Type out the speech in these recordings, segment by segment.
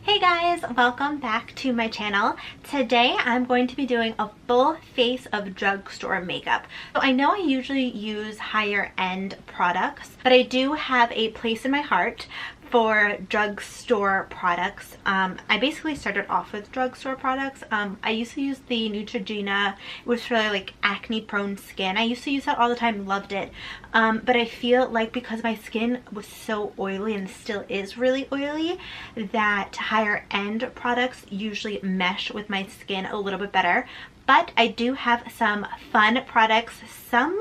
Hey guys, welcome back to my channel. Today I'm going to be doing a full face of drugstore makeup. So I know I usually use higher end products, but I do have a place in my heart for drugstore products. I basically started off with drugstore products. I used to use the Neutrogena. It was for like acne prone skin. I used to use that all the time, loved it. But I feel like because my skin was so oily and still is really oily, that higher end products usually mesh with my skin a little bit better. But I do have some fun products, some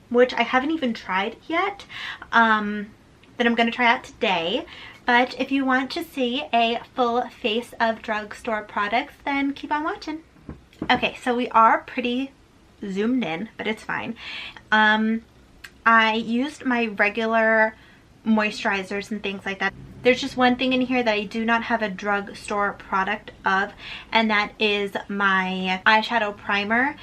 which I haven't even tried yet, that I'm going to try out today. But if you want to see a full face of drugstore products, then keep on watching. Okay, so we are pretty zoomed in, but it's fine. I used my regular moisturizers and things like that. There's just one thing in here that I do not have a drugstore product of, and that is my eyeshadow primer.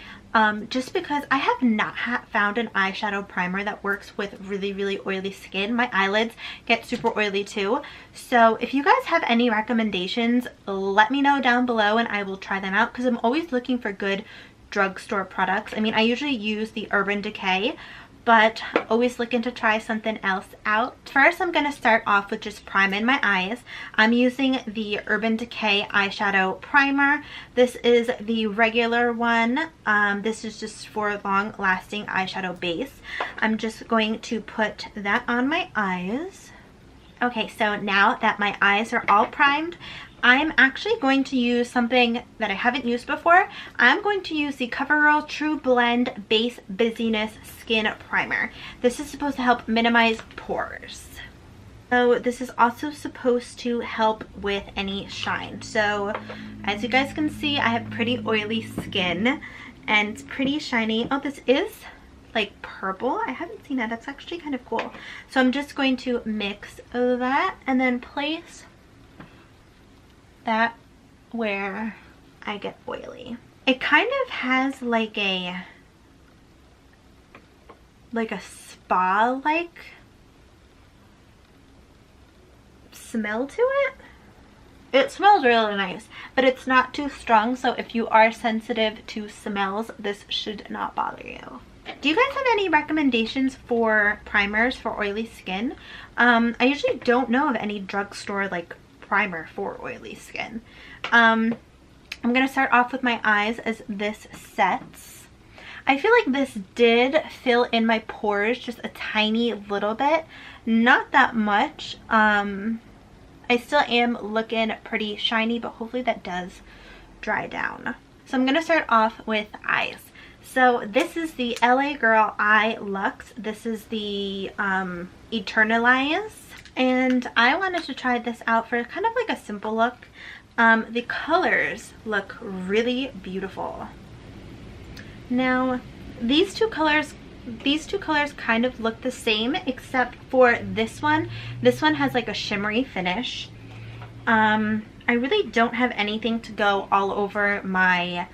Just because I have not found an eyeshadow primer that works with really oily skin. My eyelids get super oily too. So if you guys have any recommendations, let me know down below and I will try them out, because I'm always looking for good drugstore products. I mean, I usually use the Decay, but always looking to try something else out. First, I'm going to start off with just priming my eyes. I'm using the Decay eyeshadow primer. This is the regular one. This is just for long-lasting eyeshadow base. I'm just going to put that on my eyes. Okay, so now that my eyes are all primed, I'm actually going to use something that I haven't used before. I'm going to use the Covergirl Trublend Base Busyness Skin Primer. This is supposed to help minimize pores. So this is also supposed to help with any shine. So as you guys can see, I have pretty oily skin and it's pretty shiny. Oh, this is like purple. I haven't seen that. That's actually kind of cool. So I'm just going to mix that and then place that where I get oily. It kind of has like a spa-like smell to it. It smells really nice, but it's not too strong, so if you are sensitive to smells, this should not bother you. Do you guys have any recommendations for primers for oily skin? I usually don't know of any drugstore like primer for oily skin. I'm gonna start off with my eyes as this sets. I feel like this did fill in my pores just a tiny little bit, not that much. I still am looking pretty shiny, but hopefully that does dry down. So I'm gonna start off with eyes. So this is the LA Girl Eye Luxe. This is the Eternalize. And I wanted to try this out for kind of like a simple look. The colors look really beautiful. Now, these two colors kind of look the same, except for this one. This one has like a shimmery finish. I really don't have anything to go all over my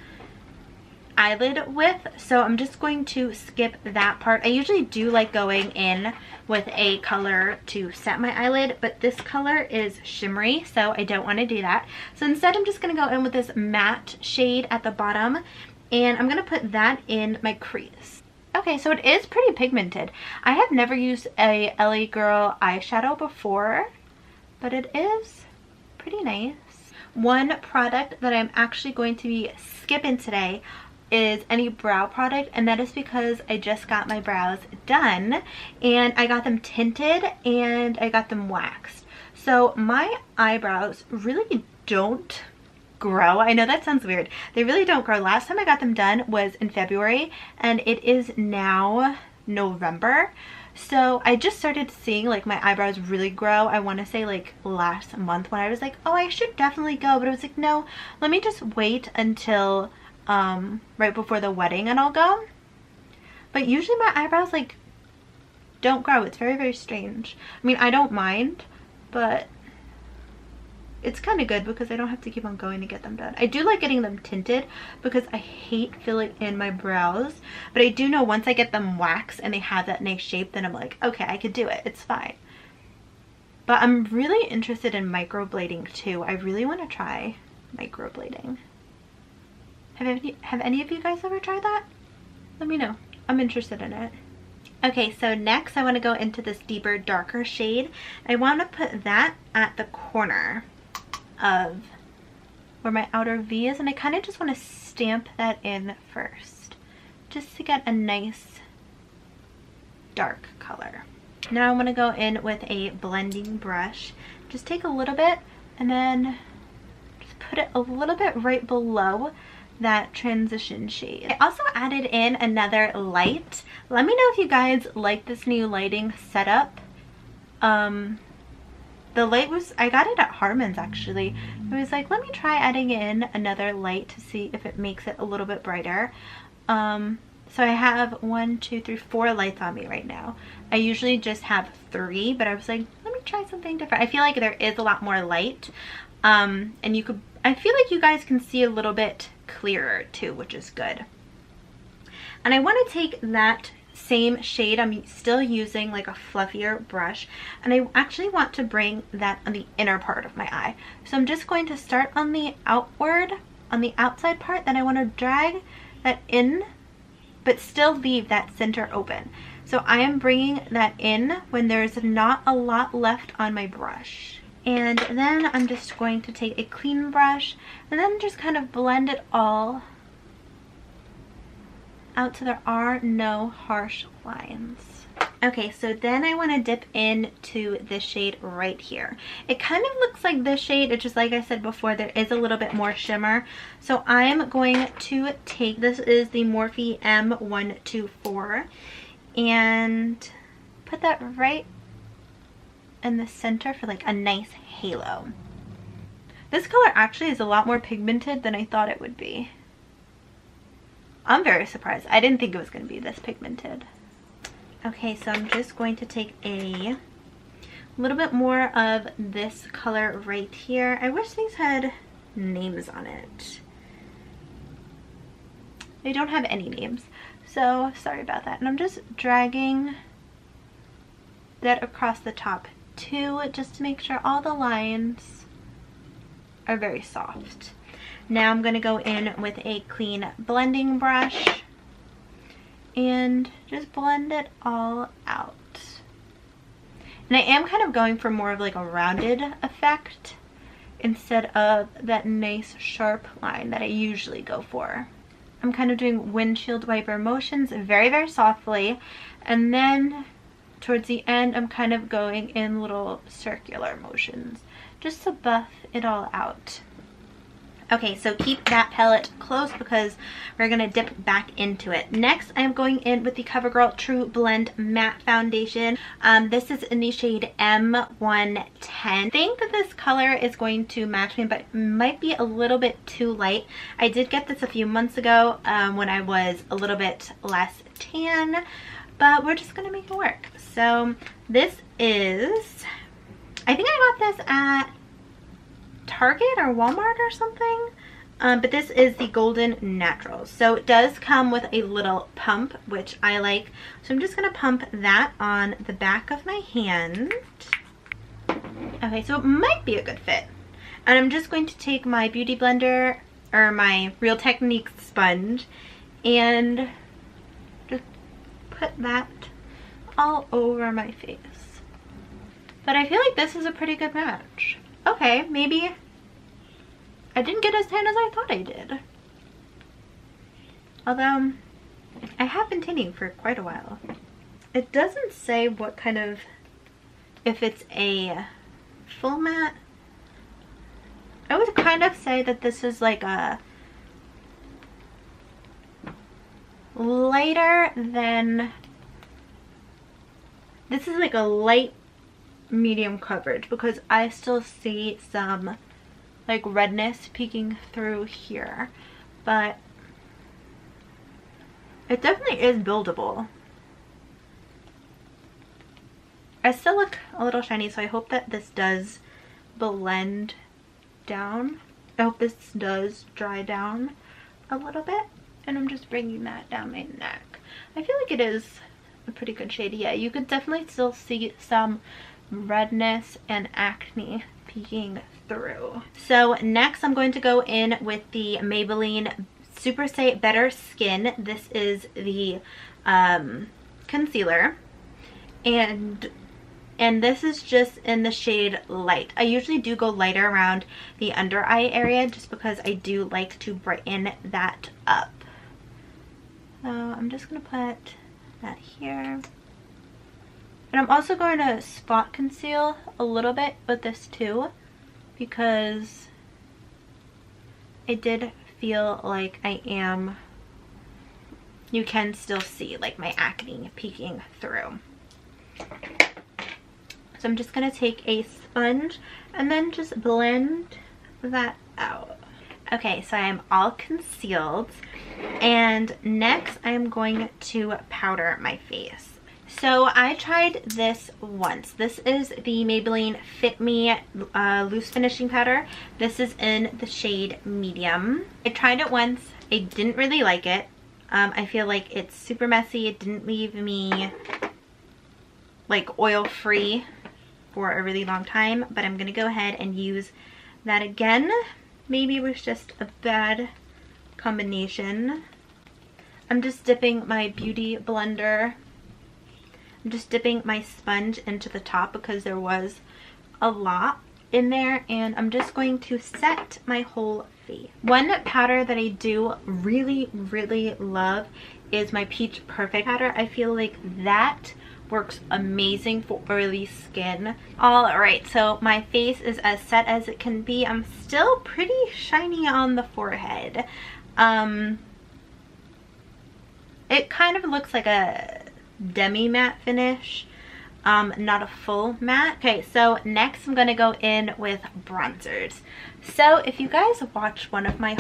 eyelid with, so I'm just going to skip that part. I usually do like going in with a color to set my eyelid, but this color is shimmery, so I don't want to do that. So instead I'm just going to go in with this matte shade at the bottom, and I'm going to put that in my crease. Okay, so it is pretty pigmented. I have never used a LA Girl eyeshadow before, but it is pretty nice. One product that I'm actually going to be skipping today is any brow product, and that is because I just got my brows done and I got them tinted and I got them waxed. So my eyebrows really don't grow. I know that sounds weird. They really don't grow. Last time I got them done was in February and it is now November. So I just started seeing like my eyebrows really grow. I want to say like last month, when I was like, oh, I should definitely go, but I was like, no, let me just wait until right before the wedding and I'll go. But usually my eyebrows like don't grow. It's very strange. I mean, I don't mind, but it's kind of good because I don't have to keep on going to get them done. I do like getting them tinted because I hate filling in my brows, but I do know once I get them waxed and they have that nice shape, then I'm like, okay, I could do it. It's fine. But I'm really interested in microblading too. I really want to try microblading. Have any of you guys ever tried that? Let me know. I'm interested in it. Okay, so next I want to go into this deeper, darker shade. I want to put that at the corner of where my outer V is, and I kind of just want to stamp that in first, just to get a nice dark color. Now I'm going to go in with a blending brush. Just take a little bit and then just put it a little bit right below that transition shade. I also added in another light. Let me know if you guys like this new lighting setup. The light was, I got it at Harmon's actually. I was like, let me try adding in another light to see if it makes it a little bit brighter. So I have 1, 2, 3, 4 lights on me right now. I usually just have 3, but I was like, let me try something different. I feel like there is a lot more light. And I feel like you guys can see a little bit clearer too, which is good. And I want to take that same shade, I'm still using like a fluffier brush, and I actually want to bring that on the inner part of my eye. So I'm just going to start on the outside part, then I want to drag that in, but still leave that center open. So I am bringing that in when there's not a lot left on my brush. And then I'm just going to take a clean brush and then just kind of blend it all out so there are no harsh lines. Okay, so then I want to dip into this shade right here. It kind of looks like this shade, it's just like I said before, there is a little bit more shimmer. So I'm going to take, this is the Morphe M124, and put that right in the center for like a nice halo. This color actually is a lot more pigmented than I thought it would be. I'm very surprised. I didn't think it was going to be this pigmented. Okay, so I'm just going to take a little bit more of this color right here. I wish these had names on it. They don't have any names, so sorry about that. And I'm just dragging that across the top too, just to make sure all the lines are very soft. Now I'm going to go in with a clean blending brush and just blend it all out. And I am kind of going for more of like a rounded effect instead of that nice sharp line that I usually go for. I'm kind of doing windshield wiper motions very, very softly, and then towards the end I'm kind of going in little circular motions just to buff it all out. Okay, so keep that palette close because we're going to dip back into it. Next, I'm going in with the Covergirl Trublend Matte Foundation. This is in the shade M110. I think that this color is going to match me, but might be a little bit too light. I did get this a few months ago when I was a little bit less tan, but we're just going to make it work. So this is, I think I got this at Target or Walmart or something, but this is the Golden Naturals. So it does come with a little pump, which I like. So I'm just going to pump that on the back of my hand. Okay, so it might be a good fit. And I'm just going to take my Beauty Blender, or my Real Techniques sponge, and just put that all over my face. But I feel like this is a pretty good match. Okay, maybe I didn't get as tan as I thought I did. Although, I have been tanning for quite a while. It doesn't say what kind of, if it's a full matte. I would kind of say that this is like a lighter than, this is like a light medium coverage because I still see some like redness peeking through here, but it definitely is buildable. I still look a little shiny, so I hope that this does blend down. I hope this does dry down a little bit, and I'm just bringing that down my neck. I feel like it is a pretty good shade. Yeah, you could definitely still see some redness and acne peeking through. So next I'm going to go in with the Maybelline Superstay Better Skin. This is the concealer, and this is just in the shade Light. I usually do go lighter around the under eye area just because I do like to brighten that up. So I'm just going to put that here. And I'm also going to spot conceal a little bit with this too, because I did feel like you can still see like my acne peeking through. So I'm just going to take a sponge and then just blend that out. Okay, so I am all concealed, and next I'm going to powder my face. So I tried this once. This is the Maybelline Fit Me Loose Finishing Powder. This is in the shade Medium. I tried it once. I didn't really like it. I feel like it's super messy. It didn't leave me like oil-free for a really long time, but I'm gonna go ahead and use that again. Maybe it was just a bad combination. I'm just dipping my beauty blender. I'm just dipping my sponge into the top because there was a lot in there, and I'm just going to set my whole face. One powder that I do really love is my Peach Perfect powder. I feel like that works amazing for oily skin. All right, so my face is as set as it can be. I'm still pretty shiny on the forehead. It kind of looks like a demi matte finish, not a full matte. Okay, so next I'm gonna go in with bronzers. So if you guys watched one of my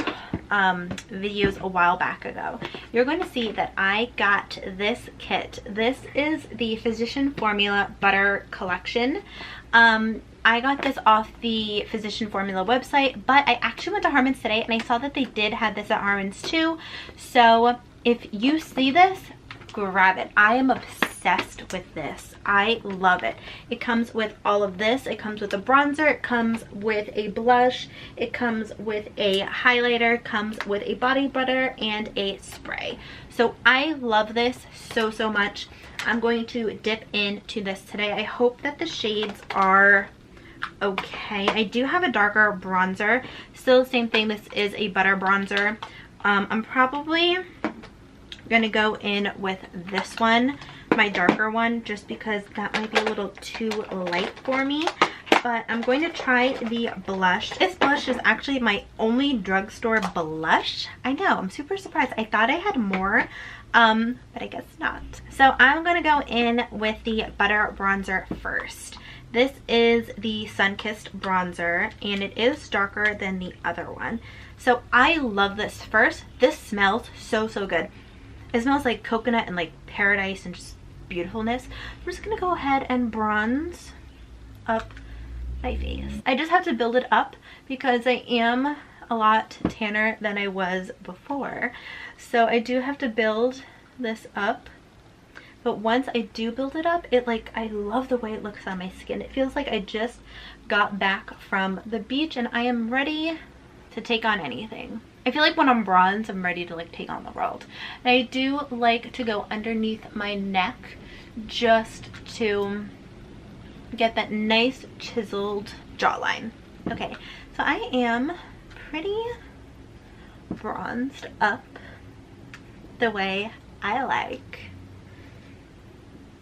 videos a while back ago, you're going to see that I got this kit. This is the Physician Formula Butter Collection. I got this off the Physician Formula website, but I actually went to Harmon's today and I saw that they did have this at Harmon's too. So if you see this, grab it. I am obsessed with this. I love it. It comes with all of this. It comes with a bronzer, it comes with a blush, it comes with a highlighter, comes with a body butter and a spray. So I love this so much. I'm going to dip into this today. I hope that the shades are okay. I do have a darker bronzer. Still the same thing. This is a butter bronzer. I'm probably gonna go in with this one, my darker one, just because that might be a little too light for me. But I'm going to try the blush. This blush is actually my only drugstore blush. I know, I'm super surprised. I thought I had more, but I guess not. So I'm gonna go in with the butter bronzer first. This is the Sunkissed bronzer, and it is darker than the other one. So I love this. First, this smells so good. It smells like coconut and like paradise and just beautifulness. I'm just gonna go ahead and bronze up my face. I just have to build it up because I am a lot tanner than I was before. So I do have to build this up. But once I do build it up, I love the way it looks on my skin. It feels like I just got back from the beach and I am ready to take on anything. I feel like when I'm bronzed, I'm ready to like take on the world. And I do like to go underneath my neck just to get that nice chiseled jawline. Okay, so I am pretty bronzed up the way I like.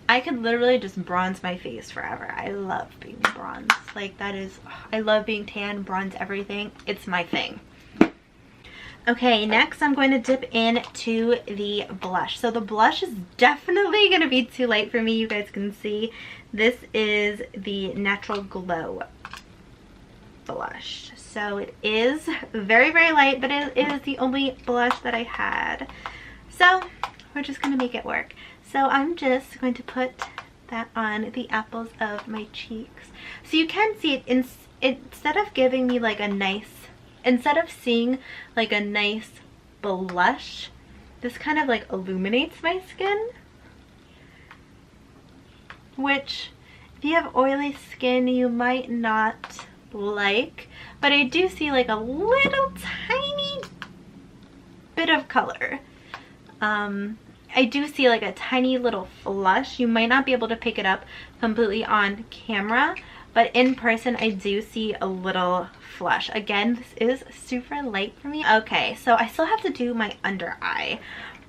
I could literally just bronze my face forever. I love being bronzed. Like that is, I love being tan, bronze, everything. It's my thing. Okay, next I'm going to dip into the blush. So the blush is definitely going to be too light for me. You guys can see this is the Natural Glow blush. So it is very light, but it is the only blush that I had. So we're just going to make it work. So I'm just going to put that on the apples of my cheeks. So you can see it, instead of giving me like a nice, instead of seeing like a nice blush, this kind of like illuminates my skin. Which, if you have oily skin, you might not like, but I do see like a little tiny bit of color. I do see like a tiny little flush. You might not be able to pick it up completely on camera, but in person I do see a little flush. Again, this is super light for me. Okay, so I still have to do my under eye,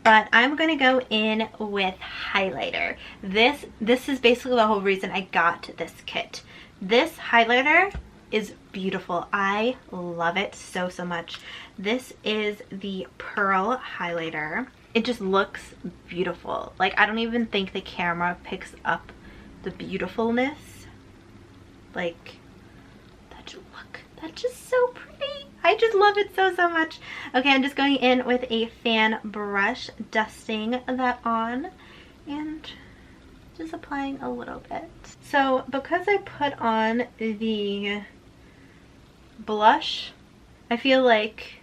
but I'm gonna go in with highlighter. This is basically the whole reason I got this kit. This highlighter is beautiful. I love it so much. This is the Pearl highlighter. It just looks beautiful. Like, I don't even think the camera picks up the beautifulness. Like, that's just so pretty. I just love it so much. Okay, I'm just going in with a fan brush, dusting that on and just applying a little bit. So because I put on the blush, I feel like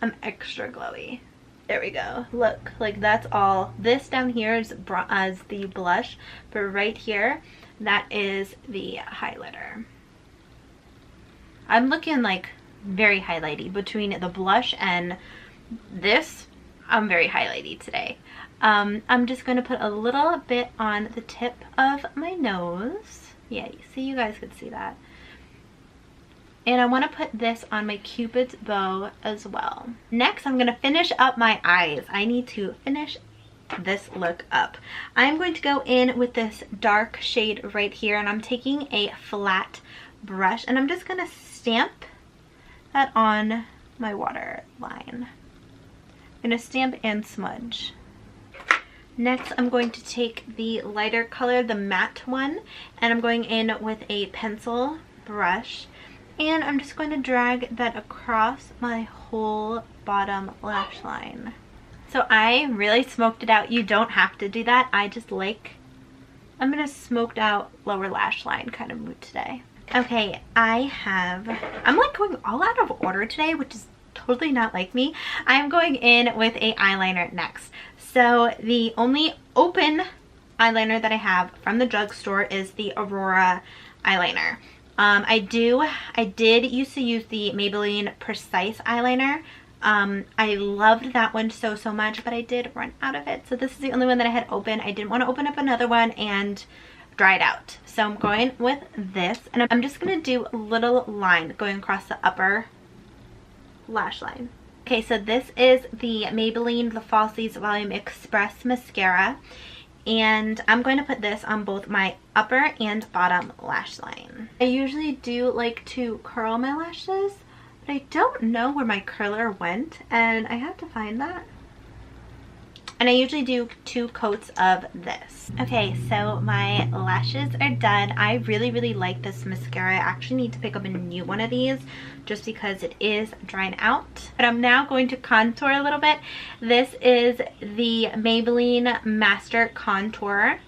I'm extra glowy. There we go. Look, like that's all. This down here is as the blush, but right here, that is the highlighter. I'm looking like very highlighty between the blush and this. I'm very highlighty today. I'm just going to put a little bit on the tip of my nose. Yeah, you guys could see that. And I want to put this on my Cupid's bow as well. Next, I'm going to finish up my eyes. I need to finish this look up. I'm going to go in with this dark shade right here, and I'm taking a flat brush and I'm just going to stamp that on my waterline. I'm going to stamp and smudge. Next, I'm going to take the lighter color, the matte one, and I'm going in with a pencil brush. And I'm just going to drag that across my whole bottom lash line. So I really smoked it out. You don't have to do that. I just like, I'm in a smoked out lower lash line kind of mood today. Okay, I'm like going all out of order today, which is totally not like me. I'm going in with a eyeliner next. So the only open eyeliner that I have from the drugstore is the Aurora Eyeliner. I did used to use the Maybelline Precise eyeliner. I loved that one so much, but I did run out of it. So this is the only one that I had open. I didn't want to open up another one and dry it out. So I'm going with this, and I'm just going to do a little line going across the upper lash line. Okay, so this is the Maybelline, the Falsies Volume Express Mascara. And I'm going to put this on both my upper and bottom lash line. I usually do like to curl my lashes, but I don't know where my curler went, and I have to find that. And I usually do 2 coats of this. Okay, so my lashes are done. I really like this mascara. I actually need to pick up a new one of these just because it is drying out. But I'm now going to contour a little bit. This is the Maybelline Master Contour.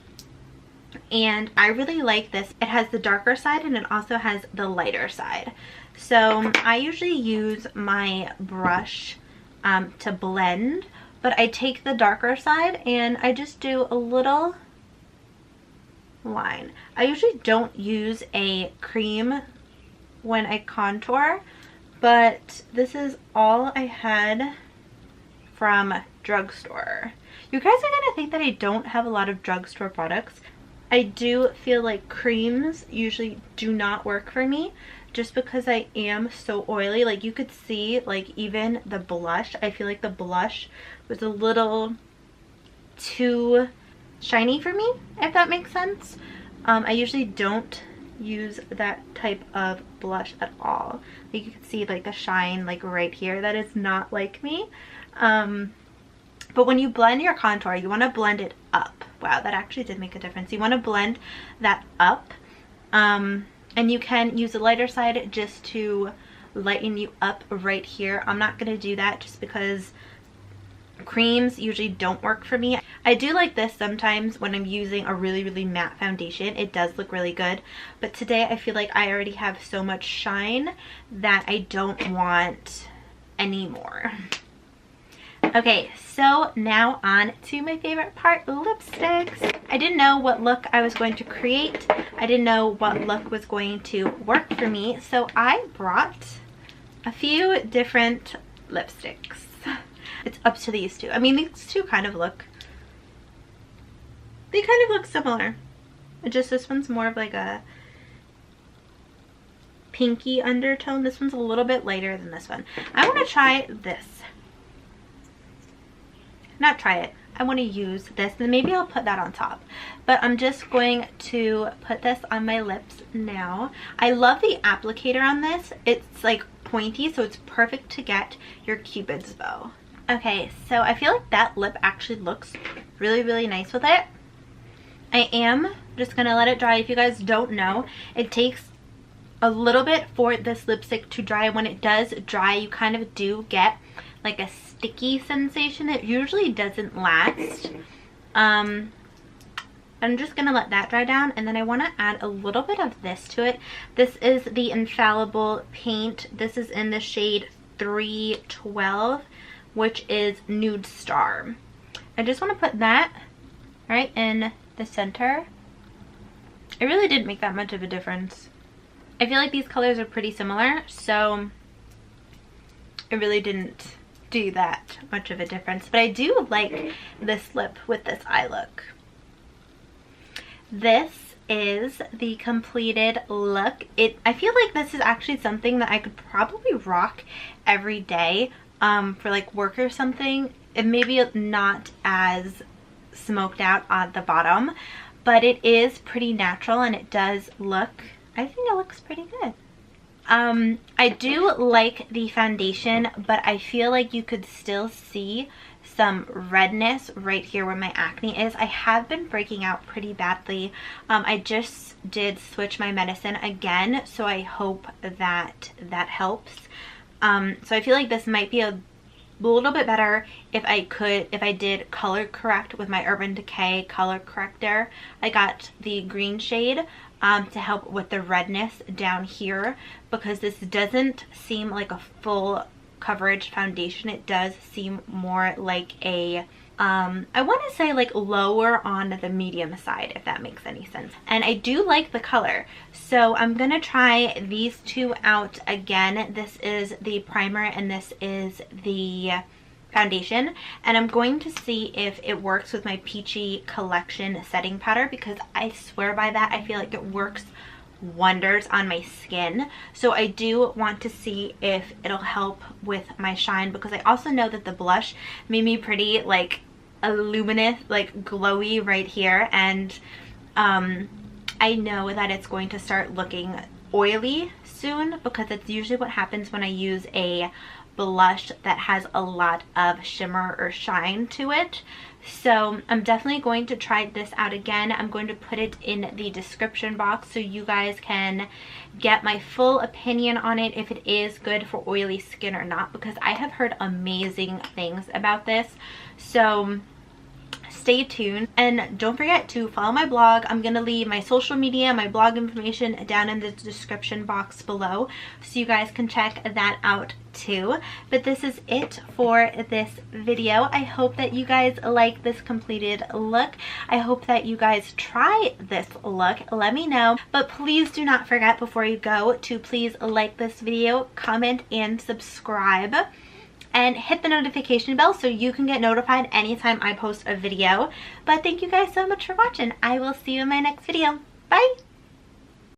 And I really like this. It has the darker side and it also has the lighter side. So I usually use my brush to blend. But I take the darker side and I just do a little line. I usually don't use a cream when I contour, but this is all I had from drugstore. You guys are gonna think that I don't have a lot of drugstore products. I do feel like creams usually do not work for me just because I am so oily. Like you could see, like even the blush, I feel like the blush was a little too shiny for me, if that makes sense. I usually don't use that type of blush at all. Like you can see like the shine like right here. That is not like me. But when you blend your contour, you want to blend it up. Wow, that actually did make a difference. You want to blend that up. And you can use the lighter side just to lighten you up right here. I'm not going to do that just because creams usually don't work for me. I do like this sometimes when I'm using a really matte foundation. It does look really good. But today I feel like I already have so much shine that I don't want any more. Okay, so now on to my favorite part, lipsticks. I didn't know what look I was going to create. I didn't know what look was going to work for me, so I brought a few different lipsticks. It's up to these two. I mean, these two kind of look, they kind of look similar. Just this one's more of like a pinky undertone. This one's a little bit lighter than this one. I want to try this. Not try it. I want to use this, and maybe I'll put that on top. But I'm just going to put this on my lips now. I love the applicator on this. It's like pointy, so it's perfect to get your Cupid's bow. Okay, so I feel like that lip actually looks really, really nice with it. I am just going to let it dry. If you guys don't know, it takes a little bit for this lipstick to dry. When it does dry, you kind of do get like a sticky sensation. It usually doesn't last. I'm just gonna let that dry down, and then I want to add a little bit of this to it. This is the Infallible paint. This is in the shade 312, which is Nude Star. I just want to put that right in the center. It really didn't make that much of a difference. I feel like these colors are pretty similar, so it really didn't do that much of a difference. But I do like this lip with this eye look. This is the completed look. I feel like this is actually something that I could probably rock every day for like work or something. It may be not as smoked out at the bottom, but it is pretty natural, and it does look, I think it looks pretty good. I do like the foundation, but I feel like you could still see some redness right here where my acne is. I have been breaking out pretty badly. I just did switch my medicine again, so I hope that that helps. So I feel like this might be a little bit better if I did color correct with my Urban Decay color corrector. I got the green shade to help with the redness down here, because this doesn't seem like a full coverage foundation. It does seem more like a I want to say like lower on the medium side, if that makes any sense. And I do like the color, so I'm gonna try these two out again. This is the primer and this is the foundation, and I'm going to see if it works with my Peachy Collection setting powder, because I swear by that. I feel like it works wonders on my skin, so I do want to see if it'll help with my shine, because I also know that the blush made me pretty like luminous, like glowy right here, and I know that it's going to start looking oily soon, because it's usually what happens when I use a blush that has a lot of shimmer or shine to it. So I'm definitely going to try this out again. I'm going to put it in the description box so you guys can get my full opinion on it, if it is good for oily skin or not, because I have heard amazing things about this. So stay tuned, and don't forget to follow my blog. I'm gonna leave my social media, my blog information down in the description box below, so you guys can check that out too. But this is it for this video. I hope that you guys like this completed look. I hope that you guys try this look. Let me know, but please do not forget before you go to please like this video, comment, and subscribe. And hit the notification bell so you can get notified anytime I post a video. But thank you guys so much for watching. I will see you in my next video. Bye!